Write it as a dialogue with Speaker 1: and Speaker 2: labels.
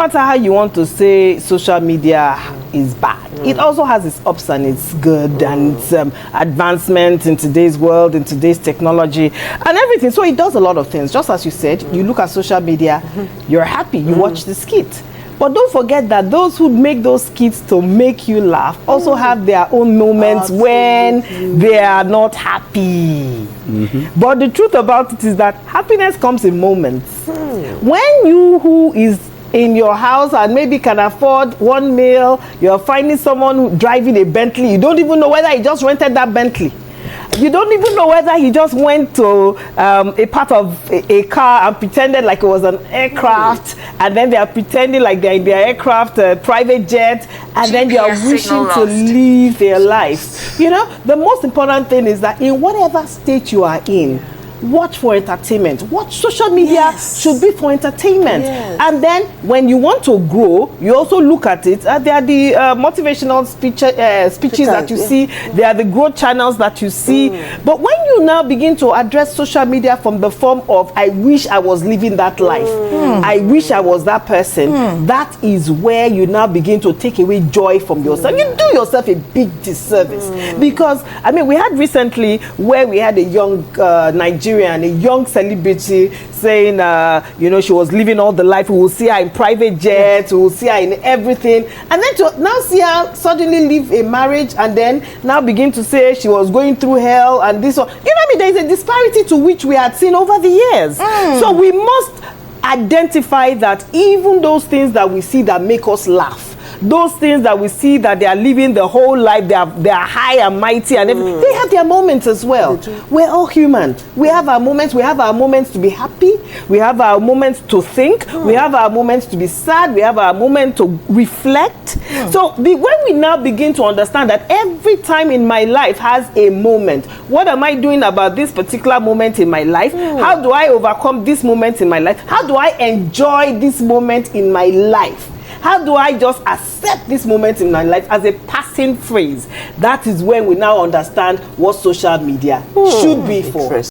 Speaker 1: No matter how you want to say social media is bad, it also has its ups and its good and its advancement in today's world, in today's technology and everything. So it does a lot of things. Just as you said, you look at social media, you're happy, you watch the skit. But don't forget that those who make those skits to make you laugh also have their own moments when they are not happy. But the truth about it is that happiness comes in moments. When you who is in your house and maybe can afford one meal, you're finding someone driving a Bentley, you don't even know whether he just rented that Bentley. You don't even know whether he just went to a part of a car and pretended like it was an aircraft, and then they are pretending like they're in their aircraft, private jet, and then they are wishing to live their life. You know, the most important thing is that in whatever state you are in, watch for entertainment. Watch social media should be for entertainment. And then when you want to grow, you also look at it. There are the motivational speeches that you see. There are the growth channels that you see. But when you now begin to address social media from the form of, I wish I was living that life, I wish I was that person, that is where you now begin to take away joy from yourself. You do yourself a big disservice. Because, I mean, we had recently where we had a young Nigerian, a young celebrity saying, you know, she was living all the life. We will see her in private jets, we will see her in everything. And then to now see her suddenly leave a marriage and then now begin to say she was going through hell and this one. You know what I mean? There is a disparity to which we had seen over the years. So we must identify that even those things that we see that make us laugh, those things that we see that they are living the whole life, they are high and mighty and everything, they have their moments as well. We're all human. We have our moments. We have our moments to be happy. We have our moments to think. We have our moments to be sad. We have our moment to reflect. So when we now begin to understand that every time in my life has a moment, what am I doing about this particular moment in my life? How do I overcome this moment in my life? How do I enjoy this moment in my life? How do I just accept this moment in my life as a passing phrase? That is when we now understand what social media should be for.